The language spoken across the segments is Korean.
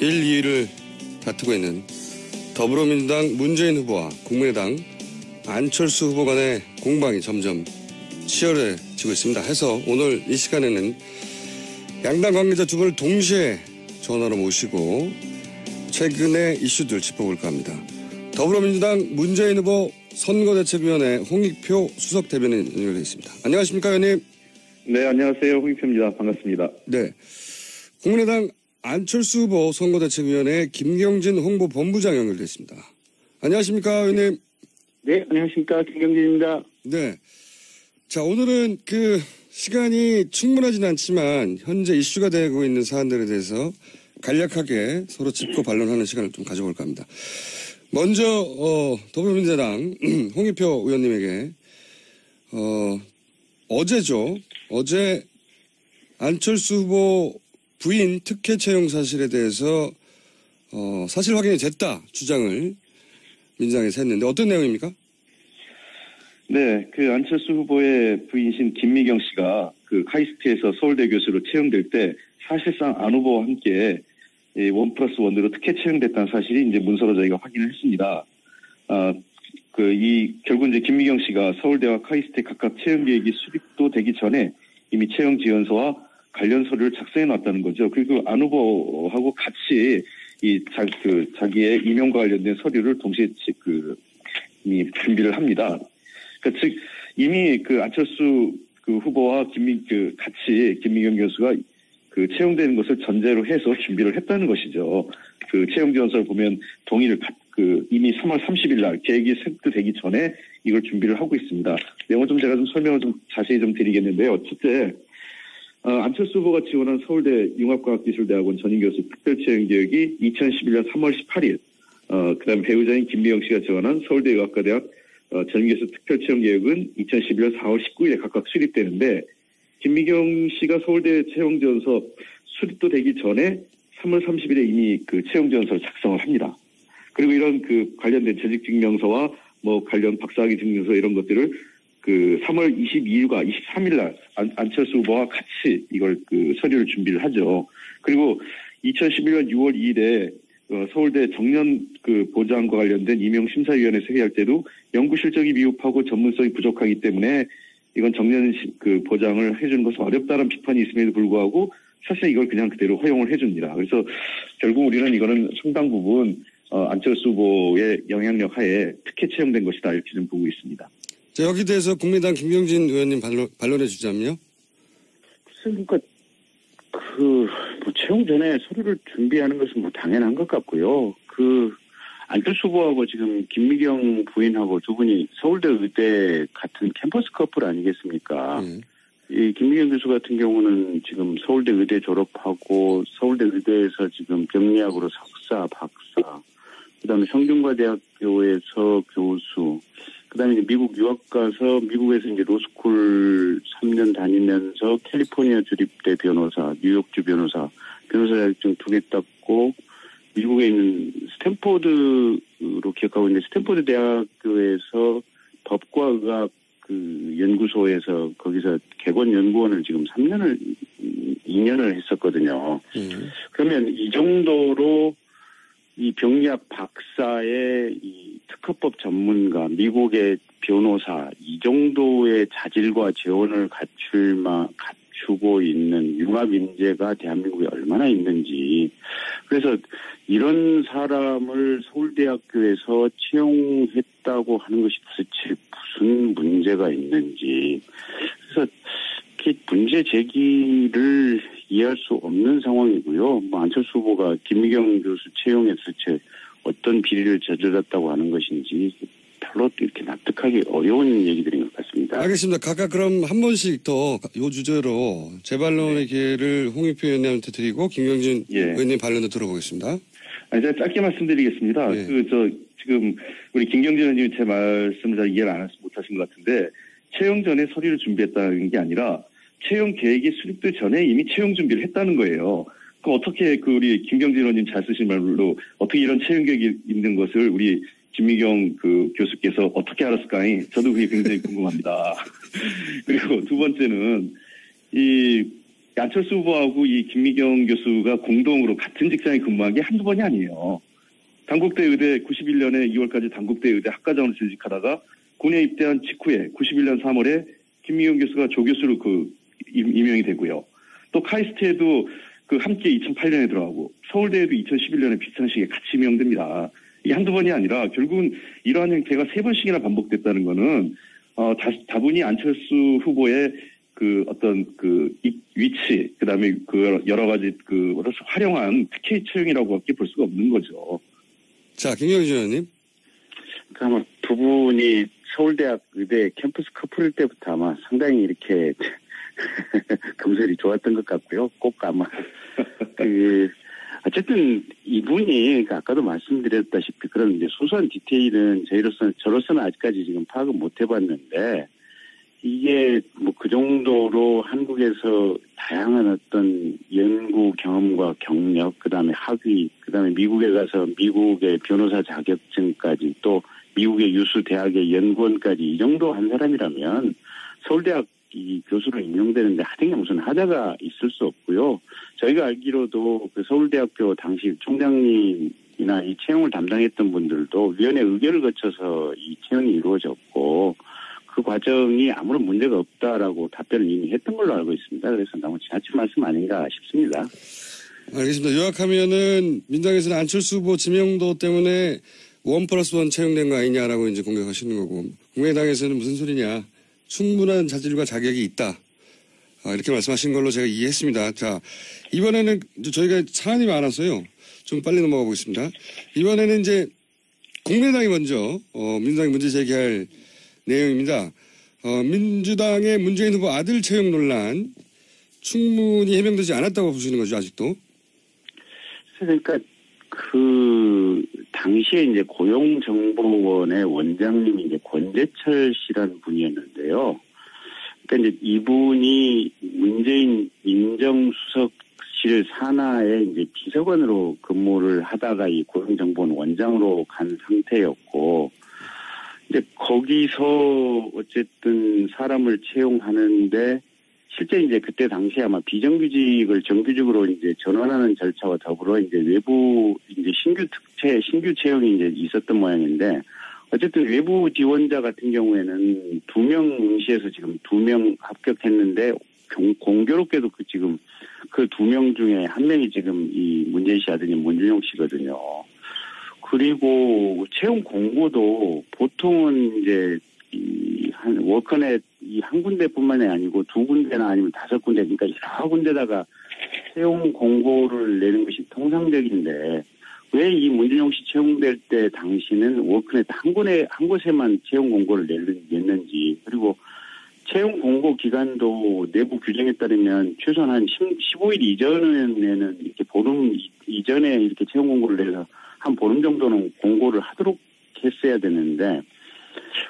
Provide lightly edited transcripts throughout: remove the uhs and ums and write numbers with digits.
1, 2위를 다투고 있는 더불어민주당 문재인 후보와 국민의당 안철수 후보 간의 공방이 점점 치열해지고 있습니다. 해서 오늘 이 시간에는 양당 관계자 두 분을 동시에 전화로 모시고 최근의 이슈들 짚어볼까 합니다. 더불어민주당 문재인 후보 선거대책위원회 홍익표 수석대변인 연결되어 있습니다. 안녕하십니까, 의원님? 네, 안녕하세요. 홍익표입니다. 반갑습니다. 네, 국민의당 안철수 후보 선거대책위원회 김경진 홍보본부장 연결되어 있습니다. 안녕하십니까, 의원님? 네, 안녕하십니까. 김경진입니다. 네. 자, 오늘은 시간이 충분하진 않지만 현재 이슈가 되고 있는 사안들에 대해서 간략하게 서로 짚고 반론하는 시간을 좀 가져볼까 합니다. 먼저 더불어민주당 홍익표 의원님에게 어제죠. 어제 안철수 후보 부인 특혜 채용 사실에 대해서 사실 확인이 됐다 주장을 민주당에서 했는데 어떤 내용입니까? 네, 안철수 후보의 부인이신 김미경 씨가 카이스트에서 서울대 교수로 채용될 때 사실상 안 후보와 함께 1+1으로 특혜 채용됐다는 사실이 이제 문서로 저희가 확인을 했습니다. 결국 이제 김미경 씨가 서울대와 카이스트 각각 채용 계획이 수립도 되기 전에 이미 채용 지원서와 관련 서류를 작성해 놨다는 거죠. 그리고 안 후보하고 같이 자기의 임용과 관련된 서류를 동시에 이미 준비를 합니다. 그러니까 즉 이미 안철수 후보와 같이 김미경 교수가 채용되는 것을 전제로 해서 준비를 했다는 것이죠. 채용 지원서를 보면 동의를 이미 3월 30일 날 계획이 세트되기 전에 이걸 준비를 하고 있습니다. 내용을 제가 설명을 자세히 드리겠는데요. 첫째, 안철수 후보가 지원한 서울대 융합과학기술대학원 전임교수 특별채용 계획이 2011년 3월 18일, 그다음 배우자인 김미경 씨가 지원한 서울대 의학과대학 전임교수 특별채용 계획은 2011년 4월 19일에 각각 수립되는데 김미경 씨가 서울대 채용 지원서 수립도 되기 전에 3월 30일에 이미 채용 지원서를 작성을 합니다. 그리고 이런 관련된 재직증명서와 관련 박사학위 증명서 이런 것들을 3월 22일과 23일 날 안철수 후보와 같이 이걸 서류를 준비를 하죠. 그리고 2011년 6월 2일에 서울대 정년 보장과 관련된 임용심사위원회 회의할 때도 연구 실적이 미흡하고 전문성이 부족하기 때문에 이건 정년 보장을 해주는 것은 어렵다는 비판이 있음에도 불구하고 사실 이걸 그냥 그대로 허용을 해줍니다. 그래서 결국 우리는 이거는 상당 부분 안철수 후보의 영향력 하에 특혜 채용된 것이다 이렇게 좀 보고 있습니다. 자, 여기 대해서 국민의당 김경진 의원님 반론해 주자면요. 그러니까 채용 전에 서류를 준비하는 것은 당연한 것 같고요. 안철수 후보하고 지금 김미경 부인하고 두 분이 서울대 의대 같은 캠퍼스 커플 아니겠습니까? 이 김미경 교수 같은 경우는 지금 서울대 의대 졸업하고 서울대 의대에서 지금 병리학으로 석사, 박사, 그다음에 성균관대학교에서 교수, 그다음에 이제 미국 유학 가서 미국에서 이제 로스쿨 3년 다니면서 캘리포니아 주립대 변호사, 뉴욕주 변호사 자격증 2개 땄고 미국에 있는 스탠포드로 기억하고 있는데 스탠포드 대학교에서 법과 의학 연구소에서 거기서 개건 연구원을 지금 2년을 했었거든요. 그러면 이 정도로 이 병리학 박사의 이 특허법 전문가, 미국의 변호사, 이 정도의 자질과 재원을 갖추고 있는 융합 인재가 대한민국에 얼마나 있는지. 그래서 이런 사람을 서울대학교에서 채용했다고 하는 것이 도대체 무슨 문제가 있는지. 그래서 이렇게 문제 제기를 이해할 수 없는 상황이고요. 안철수 후보가 김미경 교수 채용에 도대체 어떤 비리를 저질렀다고 하는 것인지 별로 이렇게 납득하기 어려운 얘기들인 것 같습니다. 알겠습니다. 각각 그럼 한 번씩 더 이 주제로 재반론의 기회를 홍익표 의원님한테 드리고 김경진 의원님 반론을 들어보겠습니다. 제가 짧게 말씀드리겠습니다. 지금 우리 김경진 의원님이 제 말씀을 잘 이해를 못하신 것 같은데 채용 전에 서류를 준비했다는 게 아니라 채용 계획이 수립되기 전에 이미 채용 준비를 했다는 거예요. 그럼 어떻게 우리 김경진 의원님 잘 쓰신 말로 어떻게 이런 채용 계획이 있는 것을 우리 김미경 교수께서 어떻게 알았을까요? 저도 그게 굉장히 궁금합니다. 그리고 두 번째는 안철수 후보하고 이 김미경 교수가 공동으로 같은 직장에 근무한 게 한두 번이 아니에요. 단국대 의대 91년에 2월까지 단국대 의대 학과장으로 재직하다가 군에 입대한 직후에 91년 3월에 김미경 교수가 조교수로 임명이 되고요. 또 카이스트에도 함께 2008년에 들어가고 서울대에도 2011년에 비슷한 시기에 같이 임명됩니다. 이게 한두 번이 아니라 결국은 이러한 형태가 3번씩이나 반복됐다는 거는 다분히 안철수 후보의 어떤 위치, 그다음에 여러 가지 활용한 특혜 채용이라고밖에 볼 수가 없는 거죠. 자, 김경진 의원님. 그러니까 아마 두 분이 서울대학 의대 캠퍼스 커플일 때부터 아마 상당히 이렇게 금슬이 좋았던 것 같고요. 꼭 아마 어쨌든 이분이 그러니까 아까도 말씀드렸다시피 그런 이제 소소한 디테일은 저로서는 아직까지 지금 파악은 못 해봤는데 이게 뭐 그 정도로 한국에서 다양한 어떤 연구 경험과 경력, 그다음에 학위, 그다음에 미국에 가서 미국의 변호사 자격증까지 또 미국의 유수 대학의 연구원까지 이 정도 한 사람이라면 서울대학 이 교수로 임명되는데 하등에 무슨 하자가 있을 수 없고요. 저희가 알기로도 그 서울대학교 당시 총장님이나 이 채용을 담당했던 분들도 위원회 의결을 거쳐서 이 채용이 이루어졌고 그 과정이 아무런 문제가 없다라고 답변을 이미 했던 걸로 알고 있습니다. 그래서 너무 지나친 말씀 아닌가 싶습니다. 알겠습니다. 요약하면은 민당에서는 안철수 후보 지명도 때문에 1+1 채용된 거 아니냐라고 이제 공격하시는 거고, 국민의당에서는 무슨 소리냐, 충분한 자질과 자격이 있다, 이렇게 말씀하신 걸로 제가 이해했습니다. 자, 이번에는 저희가 사안이 많아서요, 좀 빨리 넘어가 보겠습니다. 이번에는 이제 국민의당이 먼저 민주당이 문제 제기할 내용입니다. 민주당의 문재인 후보 아들 채용 논란 충분히 해명되지 않았다고 보시는 거죠, 아직도? 그러니까 당시에 이제 고용정보원의 원장님이 이제 권재철 씨라는 분이었는데요. 그러니까 이제 이분이 문재인 민정수석실 산하의 이제 비서관으로 근무를 하다가 이 고용정보원 원장으로 간 상태였고, 이제 거기서 어쨌든 사람을 채용하는,데 실제 이제 그때 당시에 아마 비정규직을 정규직으로 이제 전환하는 절차와 더불어 이제 외부 이제 신규 채용이 이제 있었던 모양인데, 어쨌든 외부 지원자 같은 경우에는 2명 응시해서 지금 2명 합격했는데 공교롭게도 지금 그 2명 중에 1명이 지금 이 문재인 씨 아드님 문준용 씨거든요. 그리고 채용 공고도 보통은 이제 워커넷 한 군데뿐만이 아니고 2군데나 아니면 5군데, 그러니까 여러 군데다가 채용 공고를 내는 것이 통상적인데 왜 이 문준용 씨 채용될 때 당시는 워커넷 한 곳에만 채용 공고를 냈는지, 그리고 채용 공고 기간도 내부 규정에 따르면 최소한 한 15일 이전에는 이렇게 보름 이전에 이렇게 채용 공고를 내서 한 보름 정도는 공고를 하도록 했어야 되는데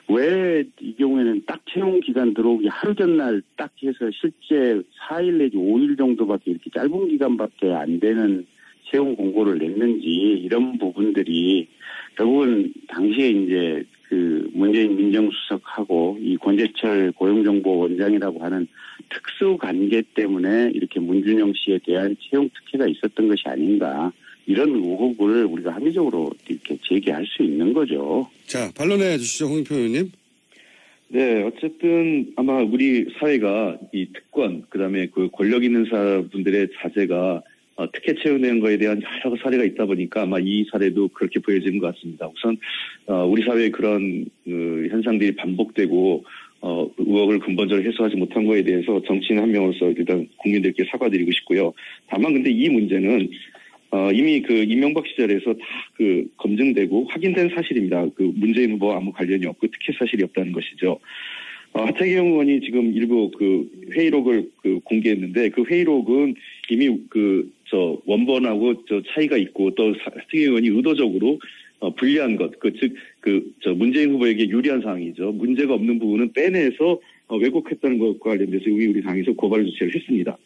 왜 이 경우에는 딱 채용 기간 들어오기 하루 전날 딱 해서 실제 4일 내지 5일 정도밖에 이렇게 짧은 기간밖에 안 되는 채용 공고를 냈는지, 이런 부분들이 결국은 당시에 이제 그 문재인 민정수석하고 이 권재철 고용정보원장이라고 하는 특수 관계 때문에 이렇게 문준용 씨에 대한 채용 특혜가 있었던 것이 아닌가, 이런 의혹을 우리가 합리적으로 이렇게 제기할 수 있는 거죠. 자, 반론해 주시죠, 홍익표 의원님. 네, 어쨌든 아마 우리 사회가 이 특권, 그다음에 그 권력 있는 사람들의 자제가 특혜 채용된 거에 대한 여러 사례가 있다 보니까 아마 이 사례도 그렇게 보여지는 것 같습니다. 우선 우리 사회에 그런 현상들이 반복되고 의혹을 근본적으로 해소하지 못한 거에 대해서 정치인 한 명으로서 일단 국민들께 사과드리고 싶고요. 다만 근데 이 문제는 이미 그 이명박 시절에서 다 검증되고 확인된 사실입니다. 문재인 후보와 아무 관련이 없고 특혜 사실이 없다는 것이죠. 하태경 의원이 지금 일부 회의록을 공개했는데, 그 회의록은 이미 원본하고 차이가 있고, 또 하태경 의원이 의도적으로 불리한 것, 즉 문재인 후보에게 유리한 사항이죠. 문제가 없는 부분은 빼내서 왜곡했다는 것과 관련돼서 우리 당에서 고발 조치를 했습니다.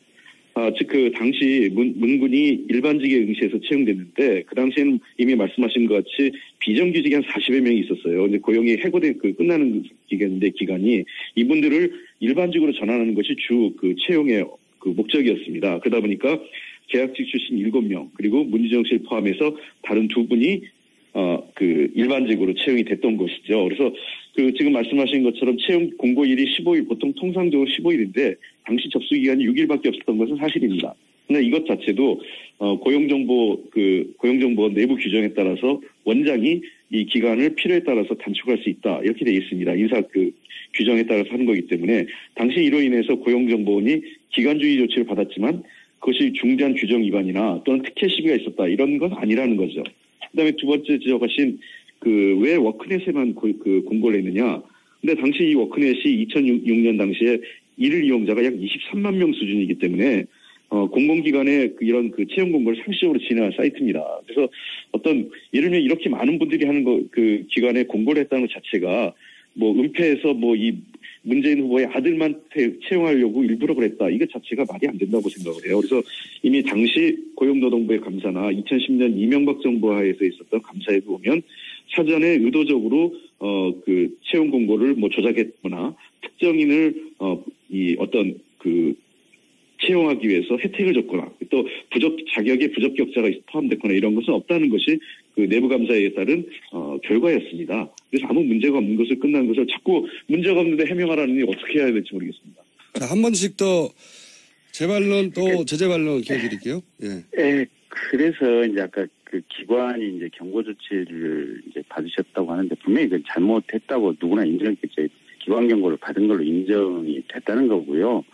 즉 당시 문군이 일반직에 응시해서 채용됐는데, 그 당시에는 이미 말씀하신 것 같이 비정규직이 한 40여 명이 있었어요. 근데 고용이 해고돼 끝나는 기간이 이분들을 일반직으로 전환하는 것이 주 채용의 그 목적이었습니다. 그러다 보니까 계약직 출신 7명 그리고 문희정 씨를 포함해서 다른 2분이 일반직으로 채용이 됐던 것이죠. 그래서 지금 말씀하신 것처럼 채용 공고일이 15일, 보통 통상적으로 15일인데 당시 접수 기간이 6일밖에 없었던 것은 사실입니다. 근데 이것 자체도 고용정보 내부 규정에 따라서 원장이 이 기간을 필요에 따라서 단축할 수 있다 이렇게 되어 있습니다. 인사 규정에 따라서 하는 거기 때문에 당시 이로 인해서 고용정보원이 기간주의 조치를 받았지만 그것이 중대한 규정 위반이나 또는 특혜 시비가 있었다 이런 건 아니라는 거죠. 그다음에 두 번째 지적하신 왜 워크넷에만 공고를 했느냐. 근데 당시 이 워크넷이 2006년 당시에 일일 이용자가 약 23만 명 수준이기 때문에 공공기관의 이런 채용 공고를 상시적으로 진행한 사이트입니다. 그래서 예를 들면 이렇게 많은 분들이 하는 기관에 공고를 했다는 것 자체가 은폐해서 이 문재인 후보의 아들만 채용하려고 일부러 그랬다. 이것 자체가 말이 안 된다고 생각을 해요. 그래서 이미 당시 고용노동부의 감사나 2010년 이명박 정부 하에서 있었던 감사에 보면 사전에 의도적으로 채용 공고를 조작했거나 특정인을 채용하기 위해서 혜택을 줬거나 또 자격에 부적격자가 포함됐거나 이런 것은 없다는 것이 내부 감사에 따른 결과였습니다. 그래서 아무 문제가 없는 것을 끝난 것을 자꾸 문제가 없는데 해명하라니 어떻게 해야 될지 모르겠습니다. 자, 한 번씩 더 재반론 또 제재반론 기회드릴게요. 예. 그래서 이제 아까 기관이 이제 경고 조치를 이제 받으셨다고 하는데 분명히 잘못했다고 누구나 인정했겠죠. 기관 경고를 받은 걸로 인정이 됐다는 거고요.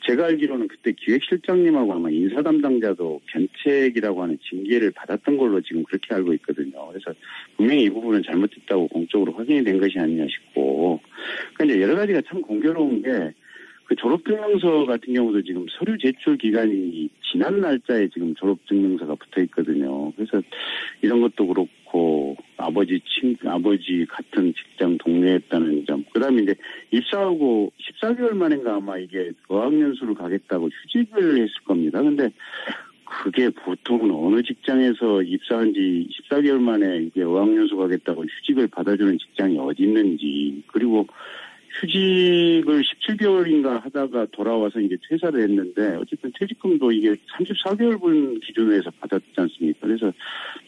제가 알기로는 그때 기획실장님하고 아마 인사 담당자도 견책이라고 하는 징계를 받았던 걸로 지금 그렇게 알고 있거든요. 그래서 분명히 이 부분은 잘못됐다고 공적으로 확인이 된 것이 아니냐 싶고. 그러니까 이제 여러 가지가 참 공교로운 게 졸업증명서 같은 경우도 지금 서류 제출 기간이 지난 날짜에 지금 졸업증명서가 붙어 있거든요. 그래서 이런 것도 그렇고 아버지 같은 직장 동료였다는 점. 그다음에 이제 입사하고 14개월 만인가 아마 이게 어학연수를 가겠다고 휴직을 했을 겁니다. 근데 그게 보통은 어느 직장에서 입사한 지 14개월 만에 이게 어학연수 가겠다고 휴직을 받아주는 직장이 어디 있는지. 그리고 휴직을 17개월인가 하다가 돌아와서 이제 퇴사를 했는데 어쨌든 퇴직금도 이게 34개월분 기준으로 해서 받았지 않습니까? 그래서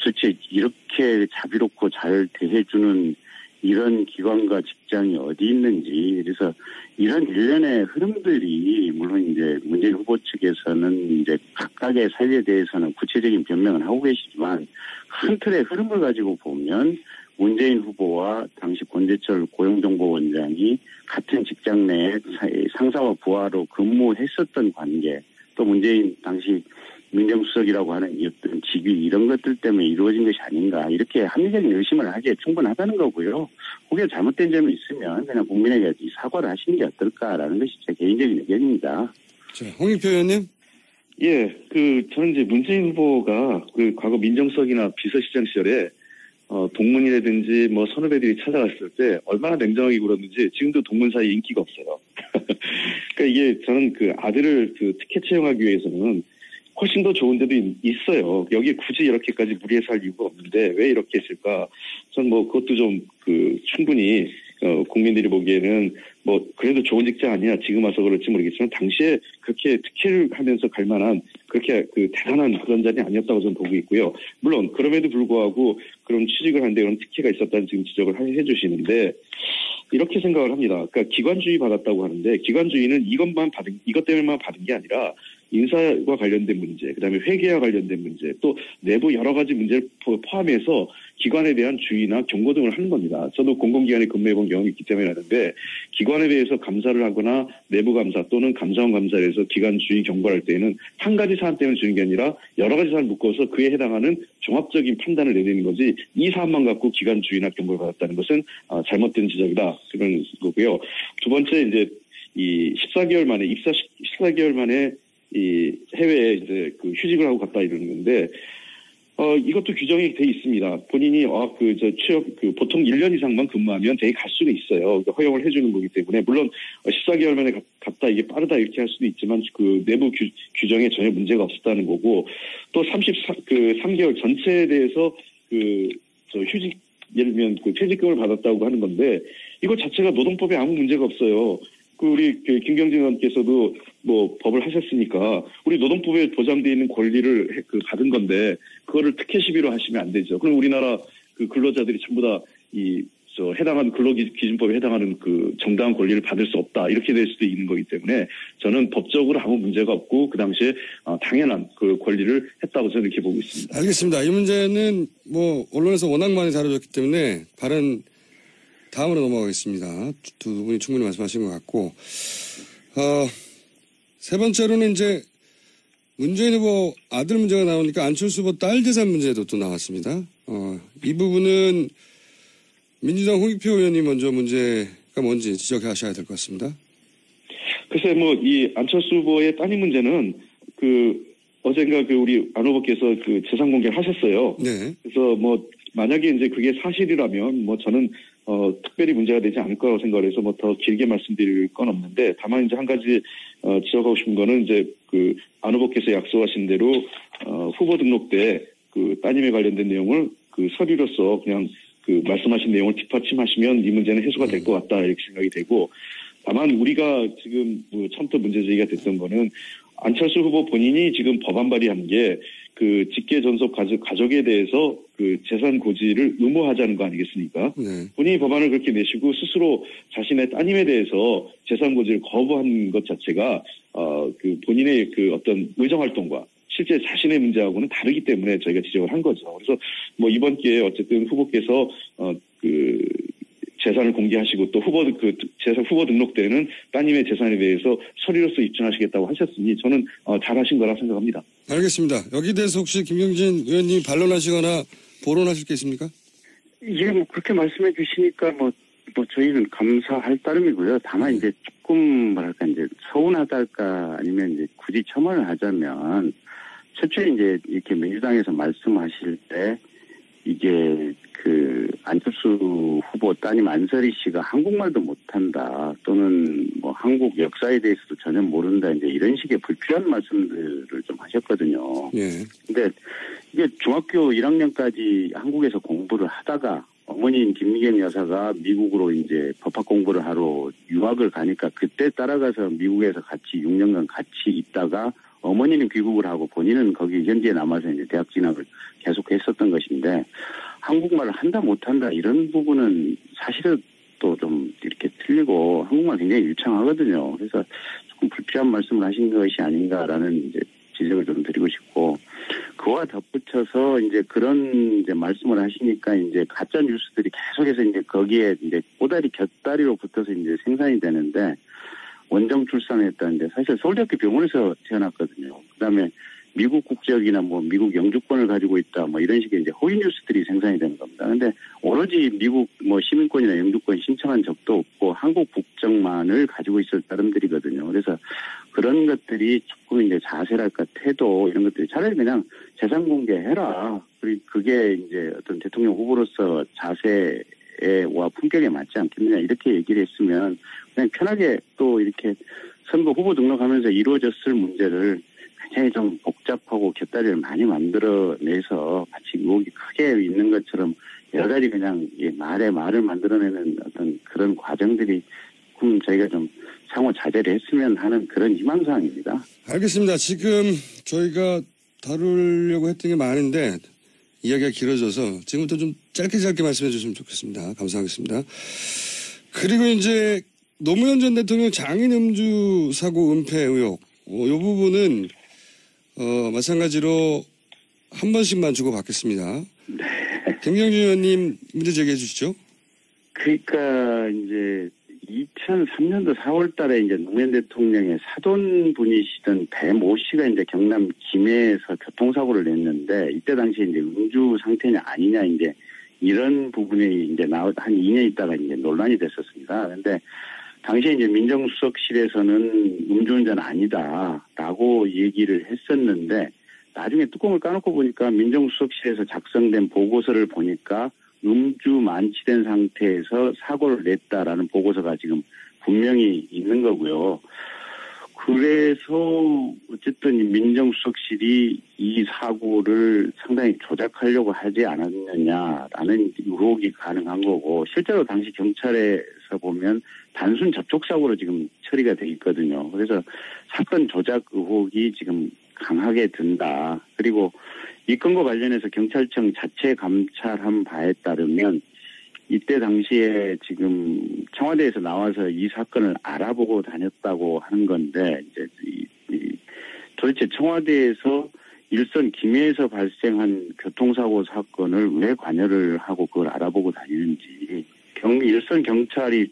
도대체 이렇게 자비롭고 잘 대해주는 이런 기관과 직장이 어디 있는지. 그래서 이런 일련의 흐름들이 물론 이제 문재인 후보 측에서는 이제 각각의 사유에 대해서는 구체적인 변명을 하고 계시지만 큰 틀의 흐름을 가지고 보면 문재인 후보와 당시 권재철 고용정보원장이 같은 직장 내에 상사와 부하로 근무했었던 관계, 또 문재인 당시 민정수석이라고 하는 어떤 직위 이런 것들 때문에 이루어진 것이 아닌가 이렇게 합리적인 의심을 하기에 충분하다는 거고요. 그게 잘못된 점이 있으면 그냥 국민에게 사과를 하시는 게 어떨까라는 것이 제 개인적인 의견입니다. 자, 홍익표 의원님. 예, 저는 이제 문재인 후보가 과거 민정수석이나 비서실장 시절에 동문이라든지 선후배들이 찾아갔을 때 얼마나 냉정하게 굴었는지 지금도 동문 사이에 인기가 없어요. 그러니까 이게 저는 아들을 특혜 채용하기 위해서는 훨씬 더 좋은 데도 있어요. 여기에 굳이 이렇게까지 무리해서 할 이유가 없는데 왜 이렇게 했을까? 전 그것도 좀 충분히 국민들이 보기에는 그래도 좋은 직장 아니야. 지금 와서 그럴지 모르겠지만 당시에 그렇게 특혜를 하면서 갈 만한 그렇게 대단한 그런 자리 아니었다고 저는 보고 있고요. 물론 그럼에도 불구하고 그런 취직을 하는데 그런 특혜가 있었다는 지금 지적을 해주시는데 이렇게 생각을 합니다. 그러니까 기관주의 받았다고 하는데 기관주의는 이것 때문에만 받은 게 아니라 인사와 관련된 문제, 그다음에 회계와 관련된 문제, 또 내부 여러 가지 문제를 포함해서 기관에 대한 주의나 경고 등을 하는 겁니다. 저도 공공기관에 근무해본 경험이 있기 때문에 아는데 기관에 대해서 감사를 하거나 내부 감사 또는 감사원 감사를 해서 기관 주의 경고를 할 때에는 한 가지 사안 때문에 주는 게 아니라 여러 가지 사안을 묶어서 그에 해당하는 종합적인 판단을 내리는 거지 이 사안만 갖고 기관 주의나 경고를 받았다는 것은 잘못된 지적이다. 그런 거고요. 두 번째 이제 이 14개월 만에 14개월 만에 이 해외에 이제 휴직을 하고 갔다 이러는 건데 이것도 규정이 돼 있습니다. 본인이 보통 1년 이상만 근무하면 대개 갈 수는 있어요. 허용을 해주는 거기 때문에 물론 14개월 만에 갔다 이게 빠르다 이렇게 할 수도 있지만 내부 규정에 전혀 문제가 없었다는 거고 또 3개월 전체에 대해서 휴직 예를 들면 퇴직금을 받았다고 하는 건데 이거 자체가 노동법에 아무 문제가 없어요. 우리 김경진 의원께서도 뭐 법을 하셨으니까 우리 노동법에 보장되어 있는 권리를 받은 건데 그거를 특혜 시비로 하시면 안 되죠. 그럼 우리나라 근로자들이 전부 다 해당하는 근로기준법에 해당하는 정당한 권리를 받을 수 없다 이렇게 될 수도 있는 거기 때문에 저는 법적으로 아무 문제가 없고 그 당시에 당연한 권리를 했다고 저는 이렇게 보고 있습니다. 알겠습니다. 이 문제는 뭐 언론에서 워낙 많이 다뤄졌기 때문에 다음으로 넘어가겠습니다. 두 분이 충분히 말씀하신 것 같고 세 번째로는 이제 문재인 후보 아들 문제가 나오니까 안철수 후보 딸 재산 문제도 또 나왔습니다. 이 부분은 민주당 홍익표 의원이 먼저 문제가 뭔지 지적하셔야 될 것 같습니다. 글쎄, 이 안철수 후보의 따님 문제는 어젠가 우리 안 후보께서 재산 공개를 하셨어요. 네. 그래서 만약에 이제 그게 사실이라면 저는 특별히 문제가 되지 않을 거라고 생각을 해서 더 길게 말씀드릴 건 없는데 다만 이제 한 가지 지적하고 싶은 거는 이제 안 후보께서 약속하신 대로 후보 등록 때 따님에 관련된 내용을 서류로서 그냥 말씀하신 내용을 뒷받침하시면 이 문제는 해소가 될 것 같다 이렇게 생각이 되고 다만 우리가 지금 처음부터 문제 제기가 됐던 거는 안철수 후보 본인이 지금 법안 발의한 게 직계 전속 가족에 대해서 재산 고지를 의무화하자는 거 아니겠습니까? 네. 본인이 법안을 그렇게 내시고 스스로 자신의 따님에 대해서 재산 고지를 거부한 것 자체가 본인의 어떤 의정 활동과 실제 자신의 문제하고는 다르기 때문에 저희가 지적을 한 거죠. 그래서 이번 기회에 어쨌든 후보께서 재산을 공개하시고 또 후보 등록 때는 따님의 재산에 대해서 서류로서 입증하시겠다고 하셨으니 저는 잘하신 거라 생각합니다. 알겠습니다. 여기 대해서 혹시 김경진 의원님 반론하시거나 보론하실 게 있습니까? 예, 그렇게 말씀해 주시니까 저희는 감사할 따름이고요. 다만 이제 조금 이제 서운하달까 아니면 이제 굳이 첨언을 하자면 최초에 이제 이렇게 민주당에서 말씀하실 때 이게 안철수 후보 따님 안설희 씨가 한국말도 못한다 또는 한국 역사에 대해서도 전혀 모른다 이제 이런 식의 불필요한 말씀들을 좀 하셨거든요. 예. 근데 이게 중학교 1학년까지 한국에서 공부를 하다가 어머니인 김미경 여사가 미국으로 이제 법학 공부를 하러 유학을 가니까 그때 따라가서 미국에서 같이 6년간 같이 있다가 어머니는 귀국을 하고 본인은 거기 현지에 남아서 이제 대학 진학을 계속했었던 것인데 한국말을 한다 못한다 이런 부분은 사실은 또 좀 이렇게 틀리고 한국말 굉장히 유창하거든요. 그래서 조금 불필요한 말씀을 하신 것이 아닌가라는 이제 지적을 좀 드리고 싶고 그와 덧붙여서 이제 그런 이제 말씀을 하시니까 이제 가짜 뉴스들이 계속해서 이제 거기에 이제 꼬다리 곁다리로 붙어서 이제 생산이 되는데 원정 출산했다는데 사실 서울대학교 병원에서 태어났거든요. 그다음에 미국 국적이나 미국 영주권을 가지고 있다 이런 식의 이제 허위 뉴스들이 생산이 되는 겁니다. 근데 오로지 미국 시민권이나 영주권 신청한 적도 없고 한국 국적만을 가지고 있을 사람들이거든요. 그래서 그런 것들이 조금 이제 자세랄까 태도 이런 것들이 차라리 그냥 재산 공개해라. 그리고 그게 이제 어떤 대통령 후보로서 자세와 품격에 맞지 않겠느냐 이렇게 얘기를 했으면 그냥 편하게 또 이렇게 선거 후보 등록하면서 이루어졌을 문제를 굉장히 좀 복잡하고 곁다리를 많이 만들어내서 마치 의혹이 크게 있는 것처럼 여러 가지 그냥 말에 말을 만들어내는 어떤 그런 과정들이 조금 저희가 좀 상호 자제를 했으면 하는 그런 희망사항입니다. 알겠습니다. 지금 저희가 다루려고 했던 게 많은데 이야기가 길어져서 지금부터 좀 짧게 말씀해 주시면 좋겠습니다. 감사하겠습니다. 그리고 이제 노무현 전 대통령 장인 음주 사고 은폐 의혹 이 부분은 마찬가지로 한 번씩만 주고받겠습니다. 네. 김경진 의원님 문제 제기해 주시죠. 그러니까 이제 2003년도 4월 달에 이제 노무현 대통령의 사돈분이시던 배모 씨가 이제 경남 김해에서 교통사고를 냈는데 이때 당시에 이제 음주 상태냐 아니냐 이제 이런 부분이 이제 한 2년 있다가 이제 논란이 됐었습니다. 그런데 당시에 이제 민정수석실에서는 음주운전 아니다라고 얘기를 했었는데 나중에 뚜껑을 까놓고 보니까 민정수석실에서 작성된 보고서를 보니까 음주 만취된 상태에서 사고를 냈다라는 보고서가 지금 분명히 있는 거고요. 그래서 어쨌든 민정수석실이 이 사고를 상당히 조작하려고 하지 않았느냐라는 의혹이 가능한 거고 실제로 당시 경찰에서 내용에서 보면 단순 접촉사고로 지금 처리가 돼 있거든요. 그래서 사건 조작 의혹이 지금 강하게 든다. 그리고 이 건과 관련해서 경찰청 자체 감찰한 바에 따르면 이때 당시에 지금 청와대에서 나와서 이 사건을 알아보고 다녔다고 하는 건데 이제 도대체 청와대에서 일선 김해에서 발생한 교통사고 사건을 왜 관여를 하고 그걸 알아보고 다니는지 일선 경찰이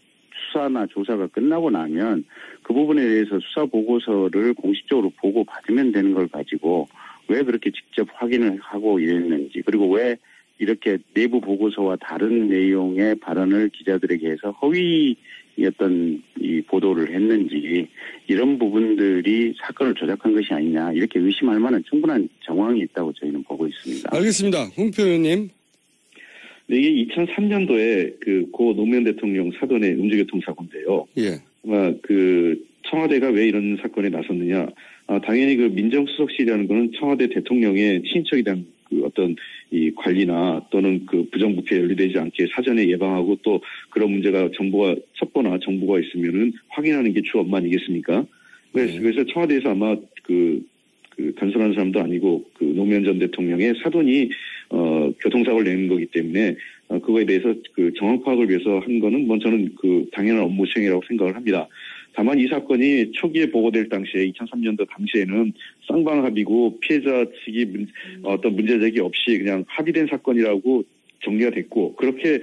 수사나 조사가 끝나고 나면 그 부분에 대해서 수사 보고서를 공식적으로 보고 받으면 되는 걸 가지고 왜 그렇게 직접 확인을 하고 이랬는지 그리고 왜 이렇게 내부 보고서와 다른 내용의 발언을 기자들에게 해서 허위였던 이 보도를 했는지 이런 부분들이 사건을 조작한 것이 아니냐 이렇게 의심할 만한 충분한 정황이 있다고 저희는 보고 있습니다. 알겠습니다. 홍표 의원님. 네, 이게 2003년도에 고 노무현 대통령 사돈의 음주교통사고인데요. 예. 아마 청와대가 왜 이런 사건에 나섰느냐. 당연히 민정수석실이라는 거는 청와대 대통령의 친인척에 대한 어떤 이 관리나 또는 부정부패에 연루되지 않게 사전에 예방하고 또 그런 문제가 첩보나 정보가 있으면은 확인하는 게 주 업무 아니겠습니까? 그래서 청와대에서 아마 단순한 사람도 아니고 노무현 전 대통령의 사돈이 교통사고를 내는 거기 때문에 그거에 대해서 정황 파악을 위해서 한 거는 저는 당연한 업무 수행이라고 생각을 합니다. 다만 이 사건이 초기에 보고될 당시에 2003년도 당시에는 쌍방합의고 피해자 측이 어떤 문제제기 없이 그냥 합의된 사건이라고 정리가 됐고 그렇게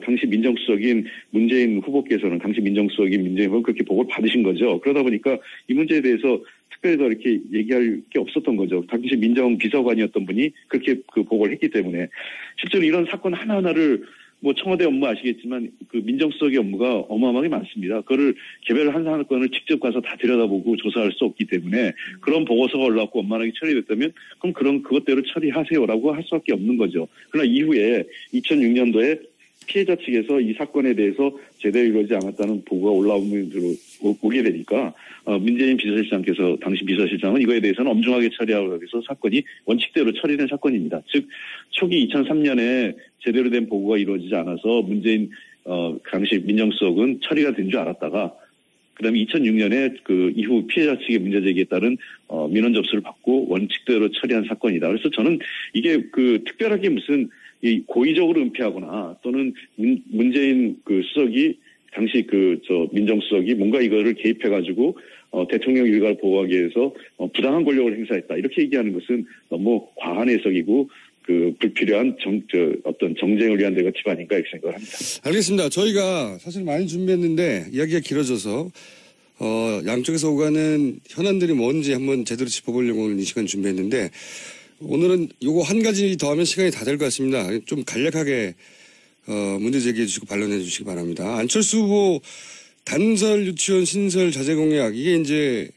당시 민정수석인 문재인 후보께서는 그렇게 보고를 받으신 거죠. 그러다 보니까 이 문제에 대해서 특별히 더 이렇게 얘기할 게 없었던 거죠. 당시 민정비서관이었던 분이 그렇게 보고를 했기 때문에 실제로 이런 사건 하나하나를 청와대 업무 아시겠지만 민정수석의 업무가 어마어마하게 많습니다. 그거를 개별 한 사건을 직접 가서 다 들여다보고 조사할 수 없기 때문에 그런 보고서가 올라왔고 원만하게 처리됐다면 그럼 그것대로 처리하세요라고 할 수밖에 없는 거죠. 그러나 이후에 2006년도에 피해자 측에서 이 사건에 대해서 제대로 이루어지지 않았다는 보고가 오게 되니까 문재인 비서실장께서 당시 비서실장은 이거에 대해서는 엄중하게 처리하고 해서 사건이 원칙대로 처리된 사건입니다. 즉 초기 2003년에 제대로 된 보고가 이루어지지 않아서 문재인 당시 민정수석은 처리가 된 줄 알았다가 그다음에 2006년에 이후 피해자 측의 문제제기에 따른 민원 접수를 받고 원칙대로 처리한 사건이다. 그래서 저는 이게 특별하게 무슨 고의적으로 은폐하거나 또는 문재인 수석이 당시 민정수석이 뭔가 이거를 개입해가지고 대통령 일가를 보호하기 위해서 부당한 권력을 행사했다 이렇게 얘기하는 것은 너무 과한 해석이고 불필요한 어떤 정쟁을 위한 데가 아닌가 이렇게 생각을 합니다. 알겠습니다. 저희가 사실 많이 준비했는데 이야기가 길어져서 양쪽에서 오가는 현안들이 뭔지 한번 제대로 짚어보려고 오늘 이 시간 준비했는데 오늘은 요거 한 가지 더 하면 시간이 다 될 것 같습니다. 좀 간략하게 문제 제기해 주시고 반론해 주시기 바랍니다. 안철수 후보 단설 유치원 신설 자제 공약 이게 이제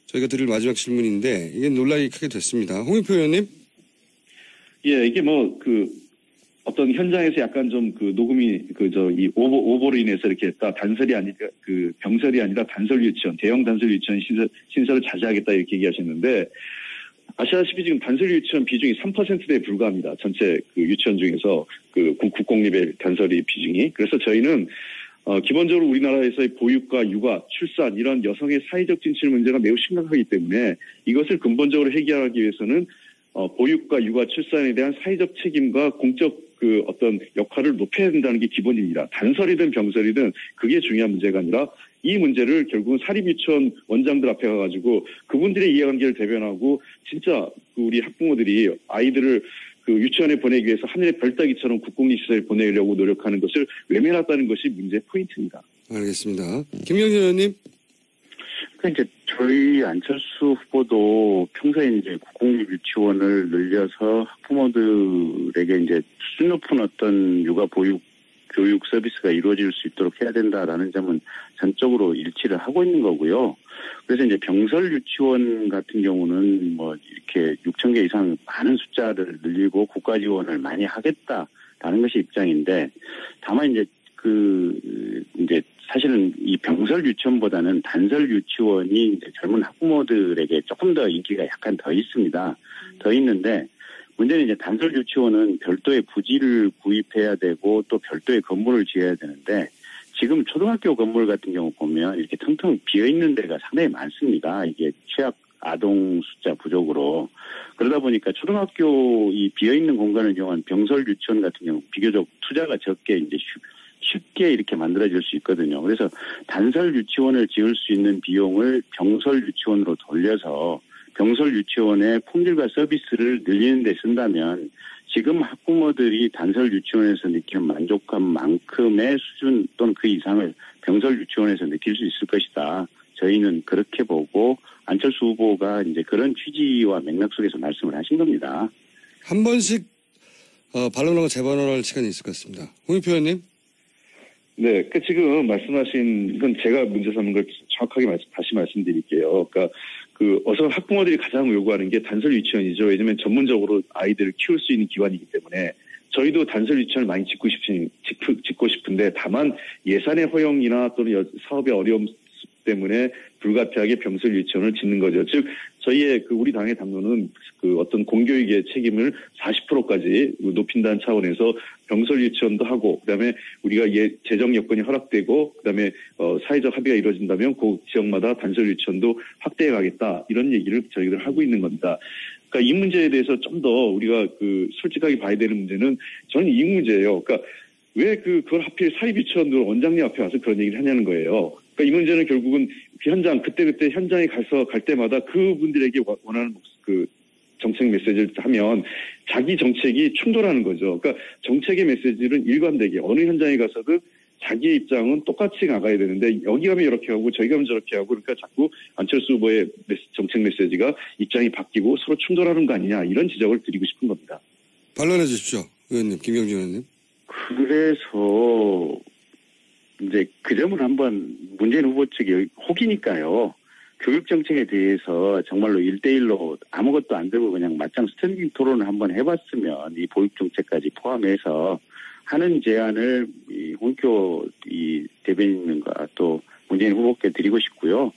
저희가 드릴 마지막 질문인데 이게 논란이 크게 됐습니다. 홍익표 의원님. 예, 이게 어떤 현장에서 약간 좀 녹음이 이 오보로 인해서 이렇게 했다. 단설이 아니라 병설이 아니라 단설 유치원, 대형 단설 유치원 신설을 자제하겠다 이렇게 얘기하셨는데 아시다시피 지금 단설 유치원 비중이 3%대에 불과합니다. 전체 유치원 중에서 국공립의 단설이 비중이. 그래서 저희는 기본적으로 우리나라에서의 보육과 육아, 출산 이런 여성의 사회적 진출 문제가 매우 심각하기 때문에 이것을 근본적으로 해결하기 위해서는 보육과 육아, 출산에 대한 사회적 책임과 공적 어떤 역할을 높여야 된다는 게 기본입니다. 단설이든 병설이든 그게 중요한 문제가 아니라 이 문제를 결국은 사립유치원 원장들 앞에 가가지고 그분들의 이해관계를 대변하고 진짜 우리 학부모들이 아이들을 유치원에 보내기 위해서 하늘의 별따기처럼 국공립시설에 보내려고 노력하는 것을 외면했다는 것이 문제의 포인트입니다. 알겠습니다. 김경진 의원님. 이제 저희 안철수 후보도 평소에 이제 국공립 유치원을 늘려서 학부모들에게 이제 수준 높은 어떤 육아 보육 교육 서비스가 이루어질 수 있도록 해야 된다라는 점은 전적으로 일치를 하고 있는 거고요. 그래서 이제 병설 유치원 같은 경우는 이렇게 6,000개 이상 많은 숫자를 늘리고 국가 지원을 많이 하겠다라는 것이 입장인데 다만 이제 이제 사실은 이 병설 유치원보다는 단설 유치원이 이제 젊은 학부모들에게 조금 더 인기가 약간 더 있습니다. 더 있는데 문제는 이제 단설 유치원은 별도의 부지를 구입해야 되고 또 별도의 건물을 지어야 되는데 지금 초등학교 건물 같은 경우 보면 이렇게 텅텅 비어 있는 데가 상당히 많습니다. 이게 취약 아동 숫자 부족으로. 그러다 보니까 초등학교 이 비어 있는 공간을 이용한 병설 유치원 같은 경우 비교적 투자가 적게 이제 쉽게 이렇게 만들어질 수 있거든요. 그래서 단설 유치원을 지을 수 있는 비용을 병설 유치원으로 돌려서 병설 유치원의 품질과 서비스를 늘리는 데 쓴다면 지금 학부모들이 단설 유치원에서 느끼는 만족감만큼의 수준 또는 그 이상을 병설 유치원에서 느낄 수 있을 것이다. 저희는 그렇게 보고 안철수 후보가 이제 그런 취지와 맥락 속에서 말씀을 하신 겁니다. 한 번씩 반론하고 재반론할 시간이 있을 것 같습니다. 홍익표 의원님. 네, 지금 말씀하신 건 제가 문제 삼은 걸 정확하게 다시 말씀드릴게요. 그러니까 어서 학부모들이 가장 요구하는 게 단설 유치원이죠. 왜냐하면 전문적으로 아이들을 키울 수 있는 기관이기 때문에 저희도 단설 유치원을 많이 짓고 싶은데 다만 예산의 허용이나 또는 사업의 어려움 때문에 불가피하게 병설 유치원을 짓는 거죠. 즉 저희의 우리 당의 당론은 어떤 공교육의 책임을 40%까지 높인다는 차원에서 병설 유치원도 하고 그다음에 우리가 재정 여건이 허락되고 그다음에 사회적 합의가 이루어진다면 그 지역마다 단설 유치원도 확대해 가겠다 이런 얘기를 저희들 하고 있는 겁니다. 그러니까 이 문제에 대해서 좀 더 우리가 솔직하게 봐야 되는 문제는 저는 이 문제예요. 그러니까 왜 그걸 하필 사립유치원들 원장님 앞에 와서 그런 얘기를 하냐는 거예요. 그러니까 이 문제는 결국은 현장 그때 현장에 갈 때마다 그분들에게 원하는 정책 메시지를 하면 자기 정책이 충돌하는 거죠. 그러니까 정책의 메시지는 일관되게 어느 현장에 가서든 자기의 입장은 똑같이 나가야 되는데 여기 가면 이렇게 하고 저기 가면 저렇게 하고 그러니까 자꾸 안철수 후보의 정책 메시지가 입장이 바뀌고 서로 충돌하는 거 아니냐 이런 지적을 드리고 싶은 겁니다. 반론해 주십시오. 의원님, 김경진 의원님. 그래서 이제 그 점을 한번 문재인 후보 측이 혹이니까요. 교육 정책에 대해서 정말로 1대1로 아무것도 안 들고 그냥 맞짱 스탠딩 토론을 한번 해봤으면 이 보육 정책까지 포함해서 하는 제안을 홍익표 대변인과 또 문재인 후보께 드리고 싶고요.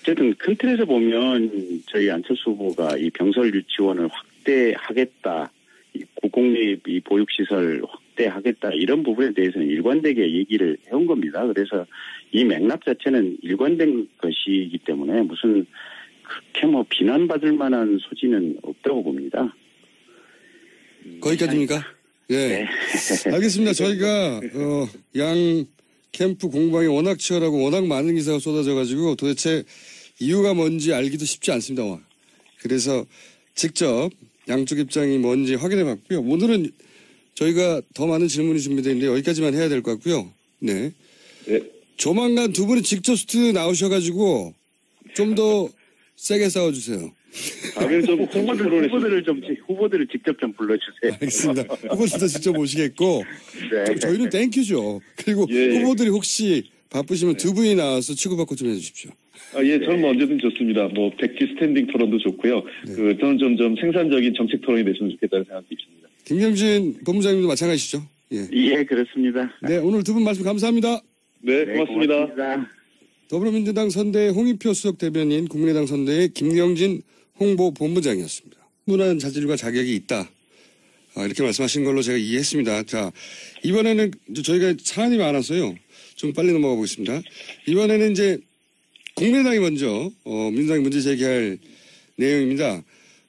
어쨌든 큰 틀에서 보면 저희 안철수 후보가 이 병설 유치원을 확대하겠다, 공공립 보육시설 확대하겠다 이런 부분에 대해서는 일관되게 얘기를 해온 겁니다. 그래서 이 맥락 자체는 일관된 것이기 때문에 무슨 그렇게 비난받을 만한 소지는 없다고 봅니다. 거기까지입니까? 예. 네. 알겠습니다. 저희가 양 캠프 공방이 워낙 치열하고 워낙 많은 기사가 쏟아져가지고 도대체 이유가 뭔지 알기도 쉽지 않습니다. 그래서 직접 양쪽 입장이 뭔지 확인해봤고요. 오늘은 저희가 더 많은 질문이 준비되어 있는데 여기까지만 해야 될 것 같고요. 네. 네. 조만간 두 분이 직접 스튜디오 나오셔가지고 좀 더 세게 싸워주세요. 후보들을 직접 좀 불러주세요. 알겠습니다. 후보들도 직접 오시겠고 네. 저희는 땡큐죠. 그리고 후보들이 혹시 바쁘시면 두 분이 나와서 치고받고 좀 해주십시오. 저는 언제든 좋습니다. 백지 스탠딩 토론도 좋고요. 네. 저는 좀 생산적인 정책 토론이 됐으면 좋겠다는 생각도 있습니다. 김경진 본부장님도 마찬가지시죠? 예, 그렇습니다. 네, 오늘 두 분 말씀 감사합니다. 네, 고맙습니다. 더불어민주당 선대의 홍익표 수석 대변인, 국민의당 선대의 김경진 홍보본부장이었습니다. 충분한 자질과 자격이 있다. 이렇게 말씀하신 걸로 제가 이해했습니다. 자, 이번에는 저희가 사안이 많아서요. 좀 빨리 넘어가 보겠습니다. 이번에는 이제 국민의당이 먼저 민주당이 문제 제기할 내용입니다.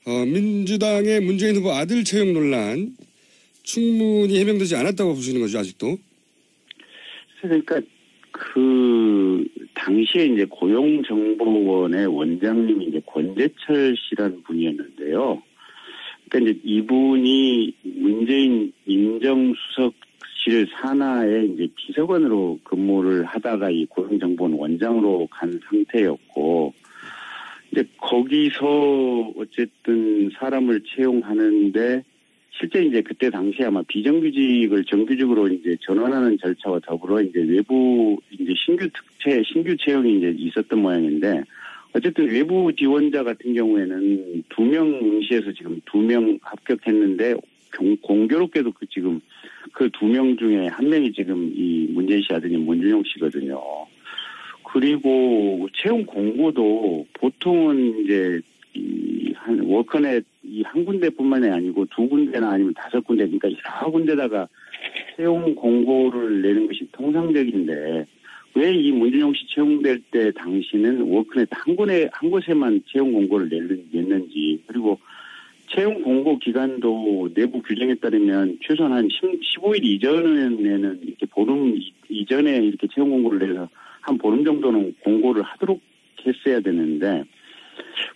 민주당의 문재인 후보 아들 채용 논란 충분히 해명되지 않았다고 보시는 거죠, 아직도? 그러니까 당시에 이제 고용정보원의 원장님이 이제 권재철 씨라는 분이었는데요. 그러니까 이제 이분이 문재인 민정수석실 산하의 이제 비서관으로 근무를 하다가 이 고용정보원 원장으로 간 상태였고, 이제 거기서 어쨌든 사람을 채용하는데 실제 이제 그때 당시에 아마 비정규직을 정규직으로 이제 전환하는 절차와 더불어 이제 외부 이제 신규 채용이 이제 있었던 모양인데, 어쨌든 외부 지원자 같은 경우에는 2명 응시해서 지금 2명 합격했는데 공교롭게도 지금 그 2명 중에 1명이 지금 이 문재인 씨 아드님 문준용 씨거든요. 그리고 채용 공고도 보통은 이제 한 워커넷 이 한 군데뿐만이 아니고 2군데나 아니면 5군데, 그러니까 여러 군데다가 채용 공고를 내는 것이 통상적인데 왜 이 문준용 씨 채용될 때 당시는 워크넷 한 곳에만 채용 공고를 냈는지, 그리고 채용 공고 기간도 내부 규정에 따르면 최소한 한 15일 이전에는 이렇게 보름 이전에 이렇게 채용 공고를 내서 한 보름 정도는 공고를 하도록 했어야 되는데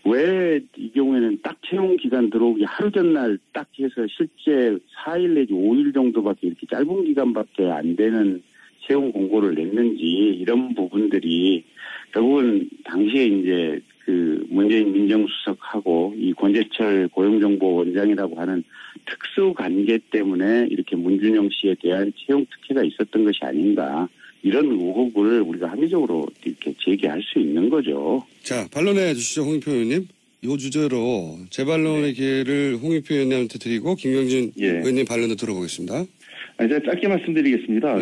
왜 이 경우에는 딱 채용 기간 들어오기 하루 전날 딱 해서 실제 4일 내지 5일 정도밖에 이렇게 짧은 기간밖에 안 되는 채용 공고를 냈는지, 이런 부분들이 결국은 당시에 이제 그 문재인 민정수석하고 이 권재철 고용정보원장이라고 하는 특수 관계 때문에 이렇게 문준용 씨에 대한 채용 특혜가 있었던 것이 아닌가, 이런 의혹을 우리가 합리적으로 이렇게 제기할 수 있는 거죠. 자, 반론해 주시죠, 홍익표 의원님. 이 주제로 재반론의 기회를 홍익표 의원님한테 드리고 김경진 의원님 반론을 들어보겠습니다. 제가 짧게 말씀드리겠습니다.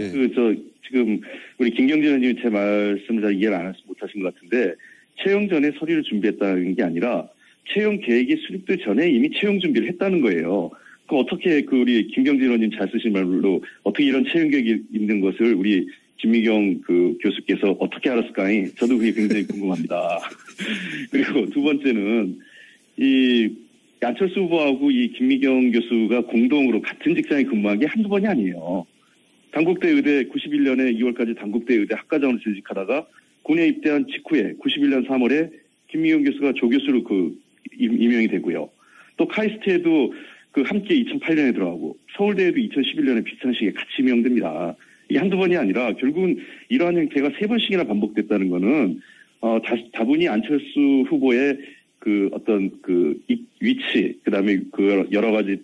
지금 우리 김경진 의원님이 제 말씀을 잘 이해를 못하신 것 같은데, 채용 전에 서류를 준비했다는 게 아니라 채용 계획이 수립되기 전에 이미 채용 준비를 했다는 거예요. 그럼 어떻게 우리 김경진 의원님 잘 쓰신 말로 어떻게 이런 채용 계획이 있는 것을 우리 김미경 교수께서 어떻게 알았을까요? 저도 그게 굉장히 궁금합니다. 그리고 두 번째는 이 안철수 후보하고 이 김미경 교수가 공동으로 같은 직장에 근무한 게 한두 번이 아니에요. 단국대 의대 91년에 2월까지 단국대 의대 학과장으로 재직하다가 군에 입대한 직후에 91년 3월에 김미경 교수가 조교수로 임명이 되고요. 또 카이스트에도 함께 2008년에 들어가고 서울대에도 2011년에 비슷한 시기에 같이 임명됩니다. 이게 한두 번이 아니라 결국은 이러한 형태가 3번씩이나 반복됐다는 거는 다분히 안철수 후보의 어떤 위치, 그다음에 여러 가지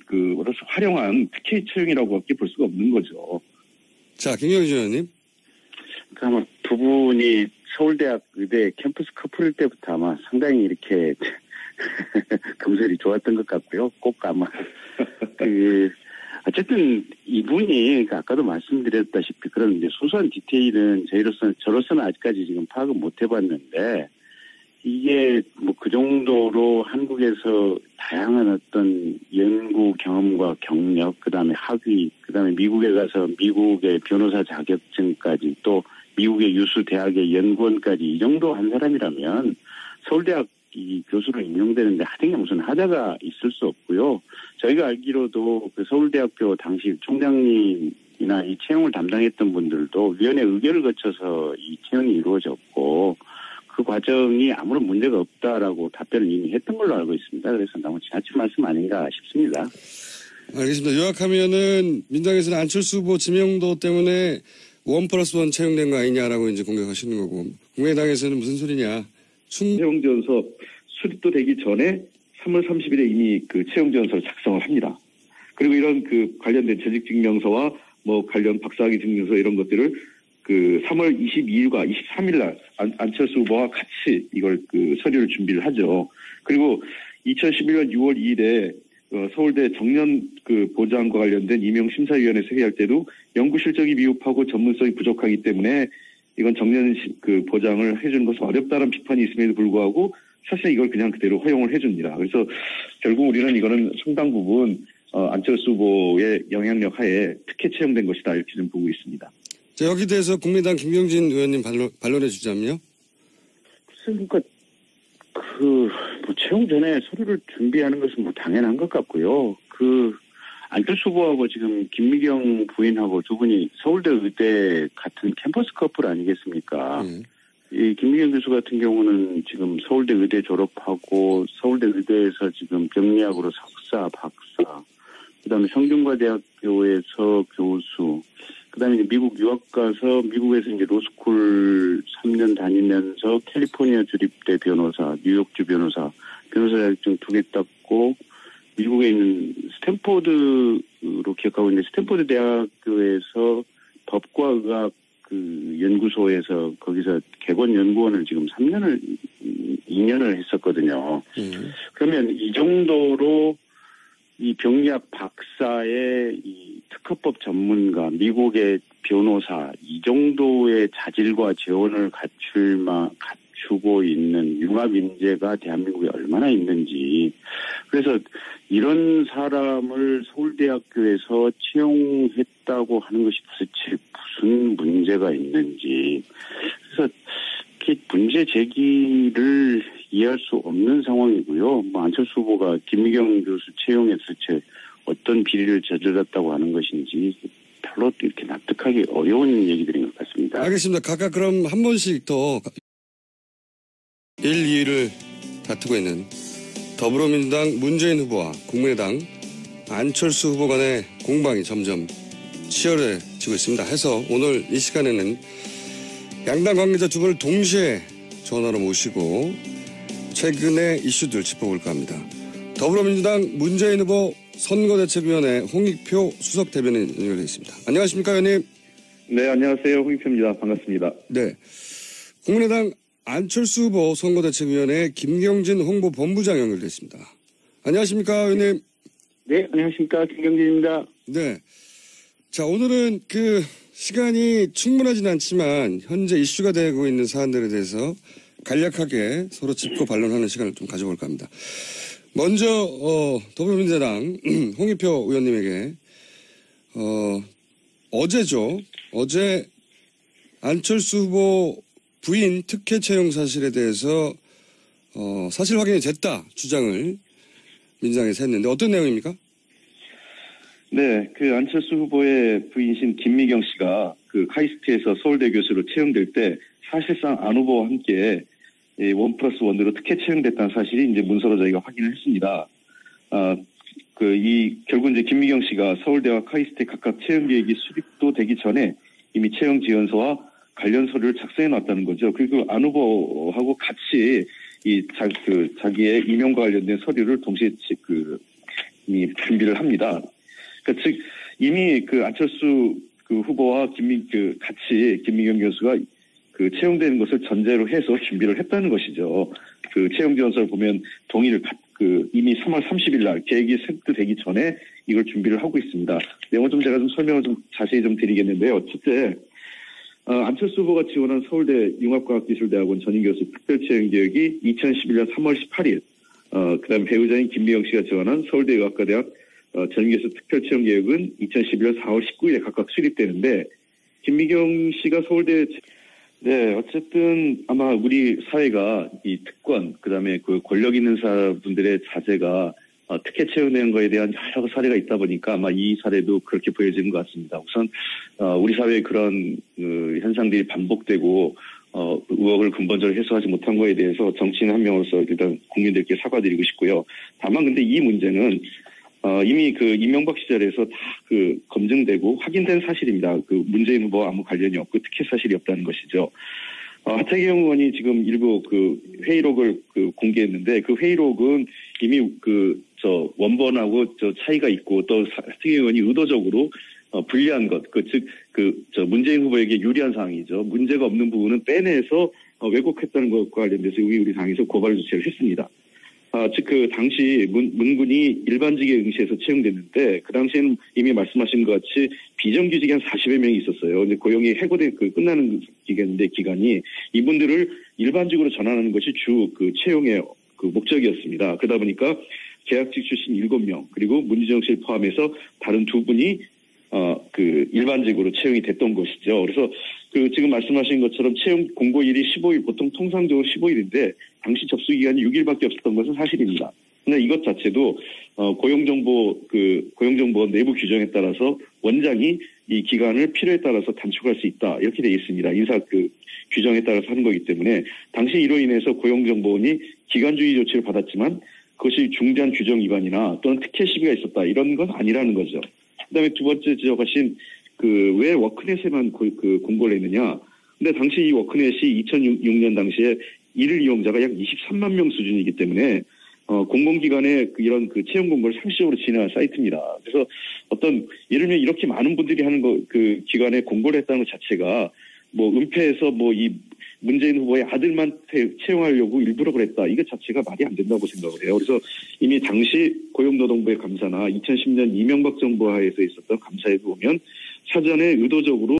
활용한 특혜 채용이라고밖에 볼 수가 없는 거죠. 자, 김경진 의원님. 아마 두 분이 서울대학 의대 캠퍼스 커플일 때부터 아마 상당히 이렇게 금슬이 좋았던 것 같고요. 꼭 아마 어쨌든 이분이 아까도 말씀드렸다시피 그런 이제 소소한 디테일은 저로서는 아직까지 지금 파악은 못 해봤는데, 이게 그 정도로 한국에서 다양한 어떤 연구 경험과 경력, 그다음에 학위, 그다음에 미국에 가서 미국의 변호사 자격증까지, 또 미국의 유수 대학의 연구원까지 이 정도 한 사람이라면 서울대학 이 교수로 임명되는데 하등에 무슨 하자가 있을 수 없고요. 저희가 알기로도 서울대학교 당시 총장님이나 이 채용을 담당했던 분들도 위원회 의결을 거쳐서 이 채용이 이루어졌고, 그 과정이 아무런 문제가 없다라고 답변을 이미 했던 걸로 알고 있습니다. 그래서 너무 지나친 말씀 아닌가 싶습니다. 알겠습니다. 요약하면은 민당에서는 안철수 후보 지명도 때문에 1+1 채용된 거 아니냐라고 이제 공격하시는 거고, 국민의당에서는 무슨 소리냐. 채용지원서 수립도 되기 전에 3월 30일에 이미 채용지원서를 작성을 합니다. 그리고 이런 관련된 재직증명서와 관련 박사학위 증명서 이런 것들을 3월 22일과 23일 날 안철수 후보와 같이 이걸 서류를 준비를 하죠. 그리고 2011년 6월 2일에 서울대 정년 보장과 관련된 임용심사위원회에서 회의할 때도 연구 실적이 미흡하고 전문성이 부족하기 때문에 이건 정년 보장을 해주는 것은 어렵다는 비판이 있음에도 불구하고 사실 이걸 그냥 그대로 허용을 해줍니다. 그래서 결국 우리는 이거는 상당 부분 안철수 후보의 영향력 하에 특혜 채용된 것이다, 이렇게 좀 보고 있습니다. 자, 여기 대해서 국민의당 김경진 의원님 반론해 주자면요. 그러니까 채용 전에 서류를 준비하는 것은 당연한 것 같고요. 안철수 후보하고 지금 김미경 부인하고 두 분이 서울대 의대 같은 캠퍼스 커플 아니겠습니까? 이 김미경 교수 같은 경우는 지금 서울대 의대 졸업하고 서울대 의대에서 지금 병리학으로 석사, 박사, 그다음에 성균관대학교에서 교수, 그다음에 이제 미국 유학 가서 미국에서 이제 로스쿨 3년 다니면서 캘리포니아 주립대 변호사, 뉴욕주 변호사 자격증 2개 땄고, 미국에 있는 스탠포드로 기억하고 있는데 스탠포드 대학교에서 법과 의학 연구소에서 거기서 객원 연구원을 지금 2년을 했었거든요. 그러면 이 정도로 이 병리학 박사의 이 특허법 전문가, 미국의 변호사, 이 정도의 자질과 재원을 갖출 주고 있는 융합 인재가 대한민국에 얼마나 있는지. 그래서 이런 사람을 서울대학교에서 채용했다고 하는 것이 도대체 무슨 문제가 있는지. 그래서 이렇게 문제 제기를 이해할 수 없는 상황이고요. 뭐 안철수 후보가 김미경 교수 채용에 도대체 어떤 비리를 저질렀다고 하는 것인지 별로 이렇게 납득하기 어려운 얘기들인 것 같습니다. 알겠습니다. 각각 그럼 한 번씩 더 1, 2위를 다투고 있는 더불어민주당 문재인 후보와 국민의당 안철수 후보 간의 공방이 점점 치열해지고 있습니다. 해서 오늘 이 시간에는 양당 관계자 두 분을 동시에 전화로 모시고 최근의 이슈들 짚어볼까 합니다. 더불어민주당 문재인 후보 선거대책위원회 홍익표 수석대변인 연결되어 있습니다. 안녕하십니까, 의원님? 네, 안녕하세요. 홍익표입니다. 반갑습니다. 네. 국민의당 안철수 후보 선거대책위원회 김경진 홍보본부장 연결되어 있습니다. 안녕하십니까, 의원님? 네, 안녕하십니까. 김경진입니다. 네. 자, 오늘은 시간이 충분하진 않지만 현재 이슈가 되고 있는 사안들에 대해서 간략하게 서로 짚고 반론하는 시간을 좀 가져볼까 합니다. 먼저 더불어민주당 홍익표 의원님에게 어제죠. 어제 안철수 후보 부인 특혜 채용 사실에 대해서 사실 확인이 됐다 주장을 민주당에서 했는데 어떤 내용입니까? 네, 안철수 후보의 부인이신 김미경 씨가 카이스트에서 서울대 교수로 채용될 때 사실상 안 후보와 함께 1+1으로 특혜 채용됐다는 사실이 이제 문서로 저희가 확인을 했습니다. 결국 이제 김미경 씨가 서울대와 카이스트 각각 채용 계획이 수립도 되기 전에 이미 채용 지원서와 관련 서류를 작성해 놨다는 거죠. 그리고 안 후보하고 같이 자기의 임용과 관련된 서류를 동시에 이미 준비를 합니다. 그러니까 즉 이미 안철수 후보와 같이 김미경 교수가 채용되는 것을 전제로 해서 준비를 했다는 것이죠. 채용 지원서를 보면 이미 3월 30일 날 계획이 생각되기 전에 이걸 준비를 하고 있습니다. 내용을 제가 설명을 자세히 드리겠는데요. 첫째, 안철수 후보가 지원한 서울대 융합과학기술대학원 전임교수 특별채용 계획이 2011년 3월 18일, 그다음 배우자인 김미경 씨가 지원한 서울대 의학과대학 전임교수 특별채용 계획은 2011년 4월 19일에 각각 수립되는데 김미경 씨가 서울대 네, 어쨌든 아마 우리 사회가 이 특권, 그다음에 권력 있는 사람들의 자제가 특혜 채용된 거에 대한 여러 사례가 있다 보니까 아마 이 사례도 그렇게 보여지는 것 같습니다. 우선 우리 사회에 그런 현상들이 반복되고 의혹을 근본적으로 해소하지 못한 거에 대해서 정치인 한 명으로서 일단 국민들께 사과드리고 싶고요. 다만 근데 이 문제는 이미 이명박 시절에서 다 검증되고 확인된 사실입니다. 문재인 후보와 아무 관련이 없고 특혜 사실이 없다는 것이죠. 하태경 의원이 지금 일부 회의록을 공개했는데 그 회의록은 이미 원본하고 차이가 있고 또 하태경 의원이 의도적으로 불리한 것, 즉 문재인 후보에게 유리한 사항이죠. 문제가 없는 부분은 빼내서 왜곡했다는 것과 관련돼서 우리 당에서 고발 조치를 했습니다. 즉 당시 문군이 일반직에 응시해서 채용됐는데 그 당시에는 이미 말씀하신 것 같이 비정규직이 한 40여 명이 있었어요. 근데 고용이 해고돼 끝나는 기간이 이분들을 일반직으로 전환하는 것이 주 채용의 목적이었습니다. 그러다 보니까 계약직 출신 7명 그리고 문희정 씨를 포함해서 다른 2분이 일반직으로 채용이 됐던 것이죠. 그래서 지금 말씀하신 것처럼 채용 공고일이 15일, 보통 통상적으로 15일인데, 당시 접수 기간이 6일밖에 없었던 것은 사실입니다. 근데 이것 자체도, 고용정보 내부 규정에 따라서 원장이 이 기간을 필요에 따라서 단축할 수 있다. 이렇게 되어 있습니다. 인사 규정에 따라서 하는 거기 때문에, 당시 이로 인해서 고용정보원이 기간주의 조치를 받았지만, 그것이 중대한 규정 위반이나 또는 특혜 시비가 있었다. 이런 건 아니라는 거죠. 그 다음에 두 번째 지적하신 왜 워크넷에만 공고를 했느냐. 근데 당시 이 워크넷이 2006년 당시에 일일 이용자가 약 23만 명 수준이기 때문에, 공공기관의 이런 채용 공고를 상시적으로 진행한 사이트입니다. 그래서 예를 들면 이렇게 많은 분들이 하는 기관에 공고를 했다는 것 자체가 은폐해서 이 문재인 후보의 아들만 채용하려고 일부러 그랬다. 이것 자체가 말이 안 된다고 생각을 해요. 그래서 이미 당시 고용노동부의 감사나 2010년 이명박 정부 하에서 있었던 감사에 보면 사전에 의도적으로